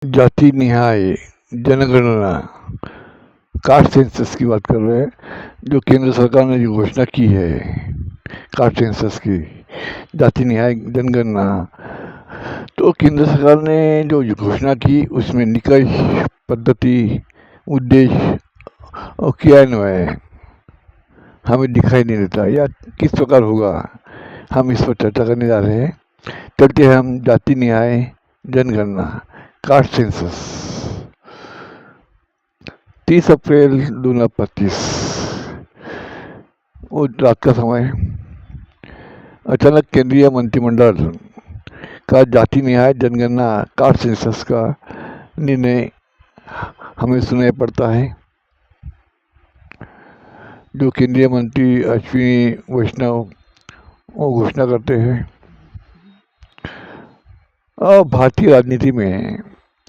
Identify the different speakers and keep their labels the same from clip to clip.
Speaker 1: जाति निहाय जनगणना कास्ट सेंसस की बात कर रहे हैं, जो केंद्र सरकार ने जो घोषणा की है कास्ट सेंसस की, जाति निहाय जनगणना। तो केंद्र सरकार ने जो घोषणा की उसमें निष्कर्ष, पद्धति, उद्देश्य और क्रियान्वयन हमें दिखाई नहीं देता, या किस प्रकार होगा हम इस पर चर्चा करने जा रहे हैं। चलते हैं हम जाति निहाय जनगणना कास्ट सेंसस। 30 अप्रैल 2025 और रात का समय, अचानक केंद्रीय मंत्रिमंडल का जाति निहाय जनगणना कास्ट सेंसस का निर्णय हमें सुनाई पड़ता है। जो केंद्रीय मंत्री अश्विनी वैष्णव वो घोषणा करते हैं। और भारतीय राजनीति में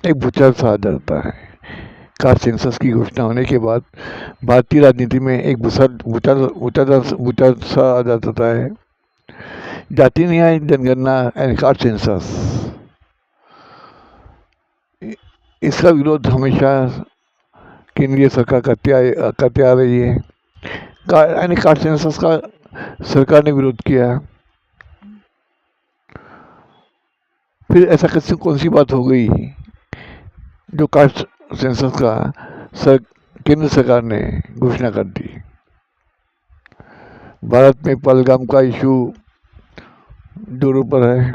Speaker 1: एक भूचाल सा आ जाता है। कास्ट सेंसस की घोषणा होने के बाद भारतीय राजनीति में एक भूचाल सा आ जाता है। जाति न्याय जनगणना एंड कास्ट सेंसस, इसका विरोध हमेशा केंद्रीय सरकार करते आ रही है। यानी कास्ट सेंसस का सरकार ने विरोध किया। फिर ऐसा कौन सी बात हो गई जो कास्ट सेंसस का केंद्र सरकार ने घोषणा कर दी। भारत में पहलगाम का इशू जोरों पर है।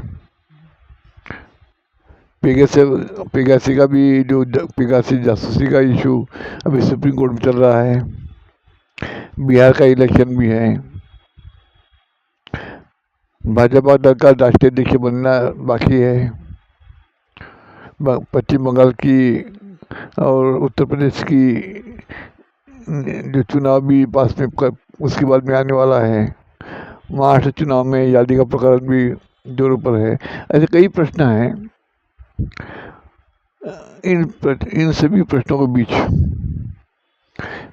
Speaker 1: पेगासी का भी जो पेगासी जासूसी का इशू अभी सुप्रीम कोर्ट में चल रहा है। बिहार का इलेक्शन भी है। भाजपा दल का राष्ट्रीय अध्यक्ष बनना बाकी है। पश्चिम बंगाल की और उत्तर प्रदेश की जो चुनाव भी पास में उसके बाद में आने वाला है। महाराष्ट्र चुनाव में यादी का प्रकरण भी जोरों पर है। ऐसे कई प्रश्न हैं। इन सभी प्रश्नों के बीच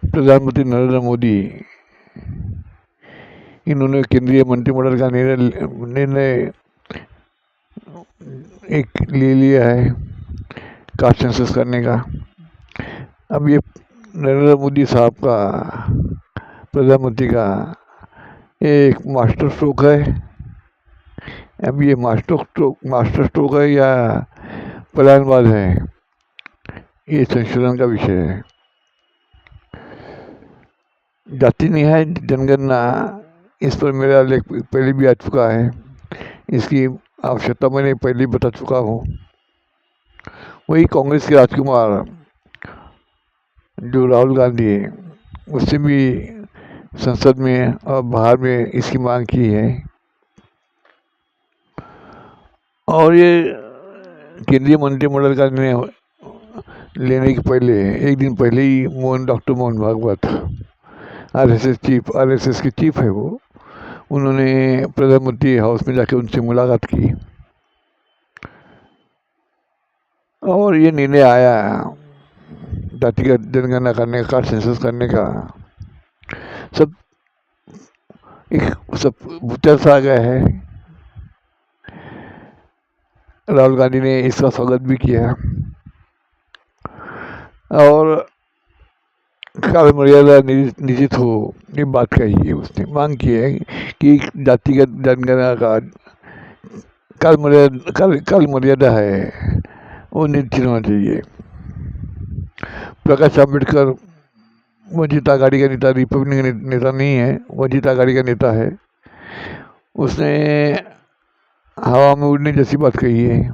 Speaker 1: प्रधानमंत्री नरेंद्र मोदी इन्होंने केंद्रीय मंत्रिमंडल का निर्णय एक ले लिया है कास्ट सेंसस करने का। अब ये नरेंद्र मोदी साहब का, प्रधानमंत्री का एक मास्टर स्ट्रोक है। अब ये मास्टर स्ट्रोक है या पलायनवाद है, ये संशोधन का विषय है। जाति निहाय जनगणना, इस पर मेरा लेख पहले भी आ चुका है। इसकी आवश्यकता मैंने पहले बता चुका हूँ। वही कांग्रेस के राजकुमार जो राहुल गांधी है, उससे भी संसद में और बाहर में इसकी मांग की है। और ये केंद्रीय मंत्रिमंडल का निर्णय लेने के पहले, एक दिन पहले ही डॉक्टर मोहन भागवत, आरएसएस के चीफ है वो, उन्होंने प्रधानमंत्री हाउस में जाके उनसे मुलाकात की और ये निर्णय आया जातिगत जनगणना करने का, सेंसस करने का। सब भूचाल सा आ गया है। राहुल गांधी ने इसका स्वागत भी किया और काल मर्यादा निश्चित हो, ये बात कही है। उसने मांग की है कि जातिगत जनगणना का काल मर्यादा है वो निश्चित होना चाहिए। प्रकाश आंबेडकर वंचित आघाड़ी का नेता, रिपब्लिकन नेता नहीं है, वंचित आघाड़ी का नेता है। उसने हवा में उड़ने जैसी बात कही है।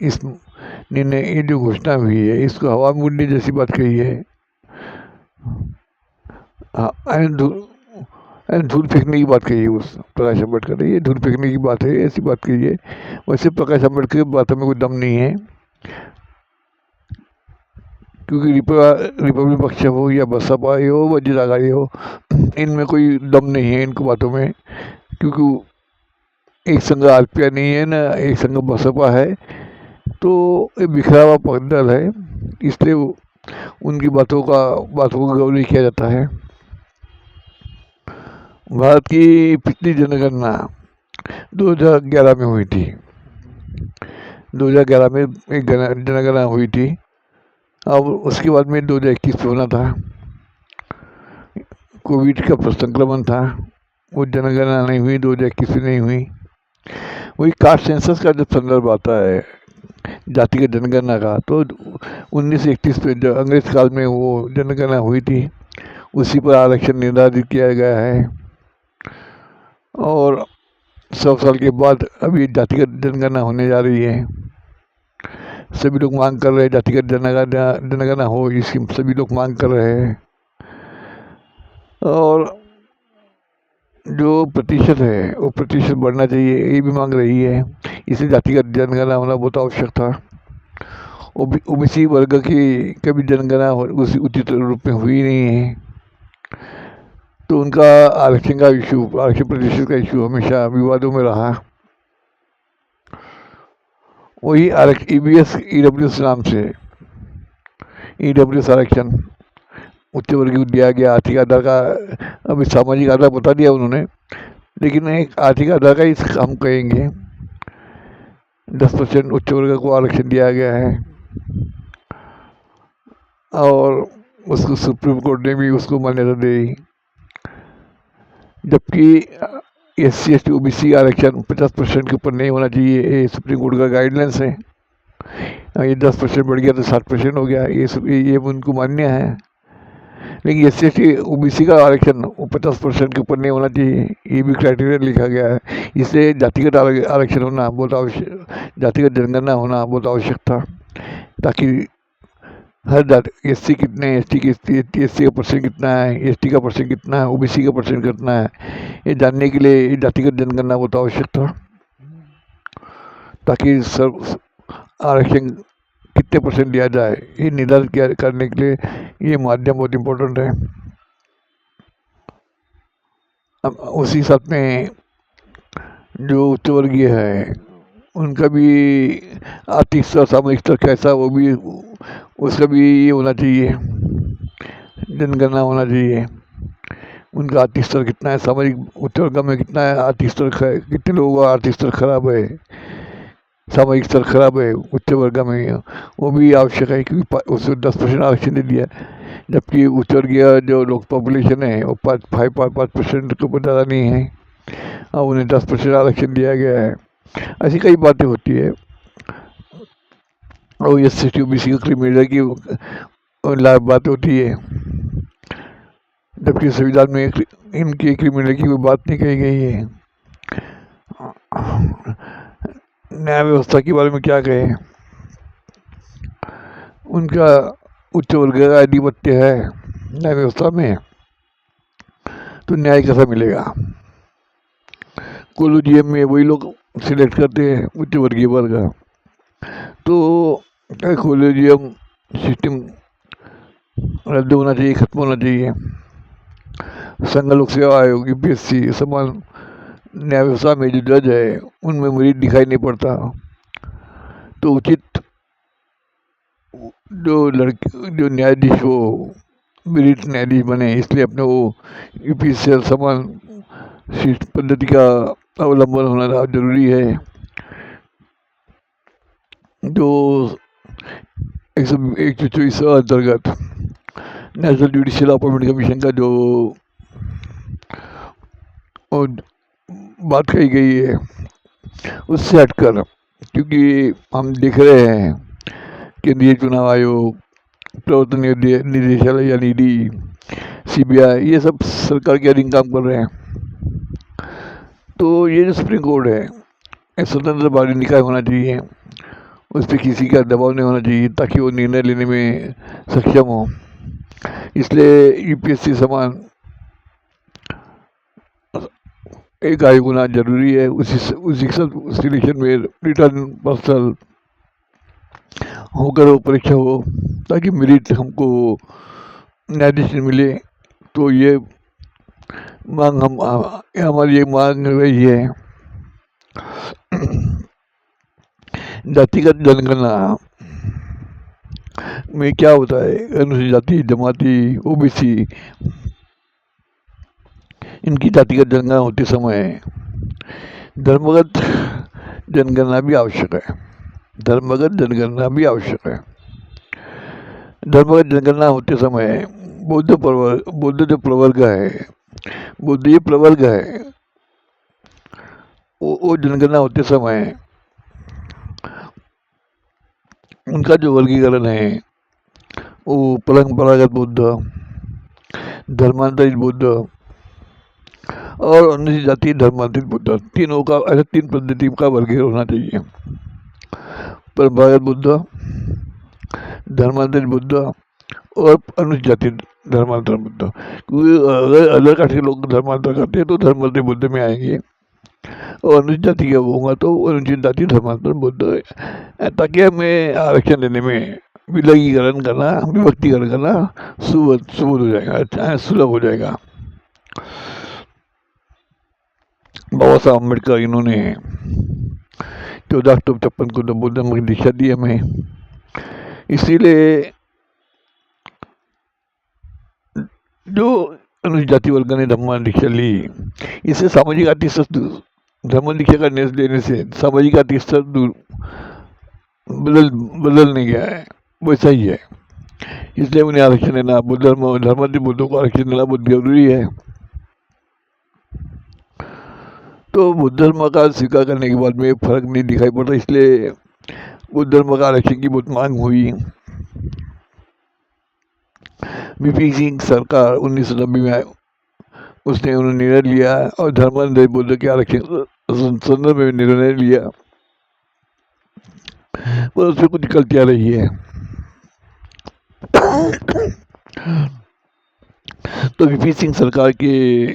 Speaker 1: इस निर्णय, ये जो घोषणा हुई है, इसको हवा में उड़ने जैसी बात कही है। धूल फेंकने की बात कही है उस प्रकाश अम्बेडकर ने। ये धूल फेंकने की बात है, ऐसी बात कही है। वैसे प्रकाश अम्बेडकर की बातों में कोई दम नहीं है, क्योंकि रिपब्लिक पक्ष हो या बसपा हो, वंचित आघाड़ी हो, इनमें कोई दम नहीं है इनको बातों में। क्योंकि एक संघ आरपीआई नहीं है ना एक संघ बसपा है, तो ये बिखरा हुआ पैदल है, इसलिए उनकी बातों को गौर नहीं किया जाता है। भारत की पिछली जनगणना 2011 में हुई थी। 2011 में एक जनगणना हुई थी। अब उसके बाद में 2021 पे होना था। कोविड का संक्रमण था, वो जनगणना नहीं हुई, 2021 में नहीं हुई। वही कास्ट सेंसस का जब संदर्भ आता है जातिगत जनगणना का, तो 1931 पे जो अंग्रेज काल में वो जनगणना हुई थी, उसी पर आरक्षण निर्धारित किया गया है। और 100 साल के बाद अभी जातिगत जनगणना होने जा रही है। सभी लोग मांग कर रहे हैं जातिगत जनगणना हो, इसकी सभी लोग मांग कर रहे हैं। और जो प्रतिशत है वो प्रतिशत बढ़ना चाहिए, ये भी मांग रही है। इसे जातिगत जनगणना होना बहुत आवश्यक था। ओबीसी वर्ग की कभी जनगणना उसी उचित रूप में हुई नहीं है, तो उनका आरक्षण का इशू, आरक्षण प्रतिशत का इशू हमेशा विवादों में रहा। वही ईबीएस ईडब्ल्यूएस नाम से ईडब्ल्यूएस आरक्षण उच्च वर्ग को दिया गया। आर्थिक आधार का, अभी सामाजिक आधार बता दिया उन्होंने, लेकिन एक आर्थिक आधार का ही हम कहेंगे। 10% उच्च वर्ग को आरक्षण दिया गया है, और उसको सुप्रीम कोर्ट ने भी उसको मान्यता दी। जबकि SC ST OBC आरक्षण 50% के ऊपर नहीं होना चाहिए, ये सुप्रीम कोर्ट का गाइडलाइंस है। ये 10% बढ़ गया तो 60% हो गया, ये उनको मान्य है। लेकिन SC ST OBC का आरक्षण 50% के ऊपर नहीं होना चाहिए, ये भी क्राइटेरिया लिखा गया है। इससे जातिगत आरक्षण होना बहुत आवश्यक, जातिगत जनगणना होना बहुत आवश्यक था, ताकि हर जाति SC कितने, SC का परसेंट कितना है, ST का परसेंट कितना है, OBC का परसेंट कितना है, ये जानने के लिए जातिगत जनगणना बहुत आवश्यक था, ताकि आरक्षण कितने परसेंट दिया जाए ये निर्धारित करने के लिए ये माध्यम बहुत इम्पोर्टेंट है। अब उसी साथ में जो उच्च वर्गीय है उनका भी आर्थिक स्तर, सामाजिक स्तर कैसा, वो भी, उसका भी ये होना चाहिए, जनगणना होना चाहिए। उनका आर्थिक स्तर कितना है, सामाजिक उच्च वर्ग में कितना है आर्थिक स्तर, कितने लोगों का आर्थिक स्तर खराब है, सामाजिक स्तर खराब है उच्च वर्ग में, वो भी आवश्यक है, क्योंकि उसको 10% आरक्षण दे दिया। जबकि उच्च वर्गीय जो लोग पॉपुलेशन है वो 5% के ऊपर ज़्यादा नहीं है, और उन्हें 10% आरक्षण दिया गया है। ऐसी कई बातें होती है। और SC ST OBC का क्रिमिनल की बात होती है, जबकि संविधान में इनकी क्रिमिनल की कोई बात नहीं कही गई है। न्याय व्यवस्था के बारे में क्या कहें, उनका उच्च वर्ग का आधिपत्य है न्याय व्यवस्था में, तो न्याय कैसा मिलेगा। कोलोजियम में वही लोग सिलेक्ट करते हैं उच्च वर्गीय वर्ग, तो कोलोजियम सिस्टम रद्द होना चाहिए, खत्म होना चाहिए। संघ लोक सेवा आयोग UPSC समान न्याय व्यवस्था में जो जज है उनमें मेरिट दिखाई नहीं पड़ता, तो उचित जो न्यायाधीश हो मेरिट न्यायाधीश बने, इसलिए अपने वो UPSC समान पद्धति का अवलंबन होना जरूरी है। जो 124 अंतर्गत नेशनल जुडिशियल अपॉइंटमेंट कमीशन का जो बात कही गई है उससे हटकर, क्योंकि हम देख रहे हैं केंद्रीय चुनाव आयोग, प्रवर्तन निदेशालय यानी ED, CBI, ये सब सरकार के अधीन काम कर रहे हैं। तो ये जो सुप्रीम कोर्ट है, एक स्वतंत्र बाहरी निकाय होना चाहिए, उस पर किसी का दबाव नहीं होना चाहिए, ताकि वो निर्णय लेने में सक्षम हो। इसलिए UPSC समान एक आयोग होना जरूरी है। उसी सिलेक्शन में रिटर्न पर्सनल होकर वो परीक्षा हो, ताकि मेरिट हमको न्यायाधीश मिले। तो ये मांग हमारी एक मांग रही है। जातिगत जनगणना में क्या होता है, अनुसूचित जाति, जमाती, OBC, इनकी जातिगत जनगणना होते समय धर्मगत जनगणना भी आवश्यक है। धर्मगत जनगणना भी आवश्यक है। धर्मगत जनगणना होते समय बौद्ध जो प्रवर्ग है, बौद्ध ये प्रवर्ग है, वो जनगणना होते समय उनका जो वर्गीकरण है वो परंपरागत बुद्ध, धर्मांतरित बुद्ध और अनुसूचित जाति धर्मांतरित बुद्ध, तीनों का ऐसे 3 पद्धति का वर्गीकरण होना चाहिए। परंपरागत बुद्ध, धर्मांतरित बुद्ध और अनुसूचित जाति धर्मांतरित बुद्ध। क्योंकि अगर अलग कास्ट के लोग धर्मांतर करते हैं तो धर्मांतरित बुद्ध में आएंगे, और अनुसूचित जाति का होगा तो अनुसूचित जाति धर्मांतर बुद्ध, ताकि हमें आरक्षण देने में विलगीकरण करना, विभक्तिकरण करना सुलभ हो जाएगा, सुलभ हो जाएगा। बाबा साहब अम्बेडकर इन्होंने 14 अक्टूबर 56 को बुद्ध धर्म की दीक्षा दी हमें, इसीलिए जो अनुसूचित जाति वर्ग ने धर्म दीक्षा ली, इससे सामाजिक आर्थिक स्तर धर्म दीक्षा का निर्णय लेने से सामाजिक आर्थिक स्तर बदल नहीं गया है, वैसा ही है। इसलिए उन्हें आरक्षण देना, धर्मांतरित बुद्धों को आरक्षण देना बहुत जरूरी है। तो बुद्ध धर्म का स्वीकार करने के बाद में फर्क नहीं दिखाई पड़ता, इसलिए बुद्ध धर्म का आरक्षण की बहुत मांग हुई। वीपी सिंह सरकार 1990 में उसने उन्होंने निर्णय लिया और धर्मांतरित बुद्ध के आरक्षण संदर्भ में निर्णय लिया, पर उसमें कुछ गलतियां रही है। तो वीपी सिंह सरकार के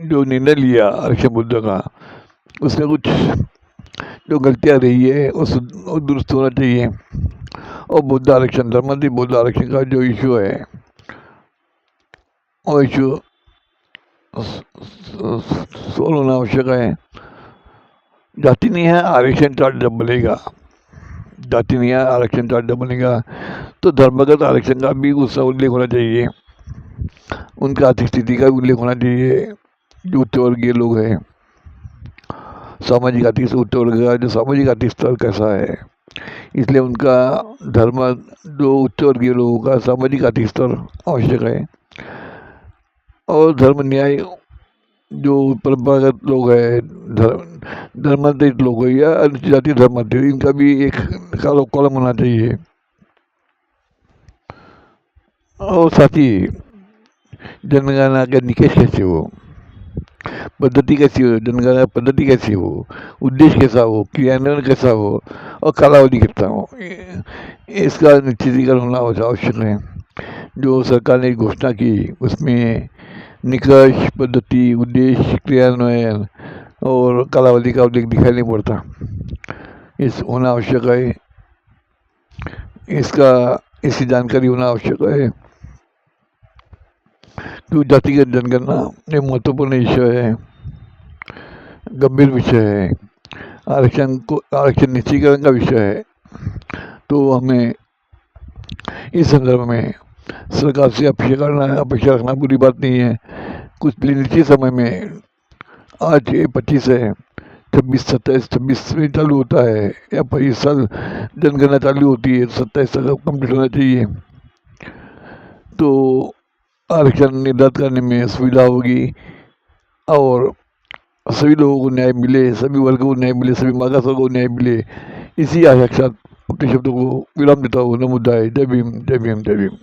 Speaker 1: जो निर्णय लिया आरक्षण बुद्ध का, उसमें कुछ जो गलतियां रही है वो दुरुस्त होना चाहिए। और बुद्ध आरक्षण, धर्मांतरित बुद्ध आरक्षण का जो इशू है वो इशू सोल्व होना आवश्यक है। जाति नहीं है आरक्षण चार्ट जब बनेगा, जाति नहीं है आरक्षण चार्ट जब बनेगा तो धर्मगत आरक्षण का भी उसका उल्लेख होना चाहिए, उनका आर्थिक स्थिति का भी उल्लेख होना चाहिए। जो उच्च वर्गीय लोग हैं, सामाजिक आर्थिक उच्च वर्ग का जो सामाजिक आर्थिक स्तर कैसा है, इसलिए उनका धर्म जो उच्च वर्गीय लोगों का सामाजिक आर्थिक स्तर आवश्यक है। और धर्म न्याय जो परंपरागत लोग हैं, धर्मांतरित लोग हैं या अनुसूचित जाति धर्मांतरित, इनका भी एक कॉलम होना चाहिए। और साथ ही जनगणना का निकेश कैसे हो, पद्धति कैसी हो, जनगणना पद्धति कैसी हो, उद्देश्य कैसा हो, क्रियान्वयन कैसा हो और कालावधि कितना हो, इसका निश्चितीकरण होना आवश्यक है। जो सरकार ने घोषणा की उसमें निष्कर्ष, पद्धति, उद्देश्य, क्रियान्वयन और कालावधि का उल्लेख दिखाई नहीं पड़ता, इस होना आवश्यक है। इसकी जानकारी होना आवश्यक है। तो जातिगत जनगणना एक महत्वपूर्ण विषय है, गंभीर विषय है, आरक्षण निश्चितीकरण का विषय है। तो हमें इस संदर्भ में सरकार से अपेक्षा रखना बुरी बात नहीं है। कुछ निश्चित समय में, आज 25 है, 26 में चालू होता है या 25 साल जनगणना चालू होती है, 27 तक कम्प्लीट होना चाहिए। तो आरक्षण निर्धारित करने में सुविधा होगी और सभी लोगों को न्याय मिले, सभी वर्गों को न्याय मिले, सभी मागास वर्गों को न्याय मिले, इसी आशा के साथ अपने शब्दों को विराम देता हूँ। नमो बुद्धाय। जय भीम, जय भीम, जय भीम।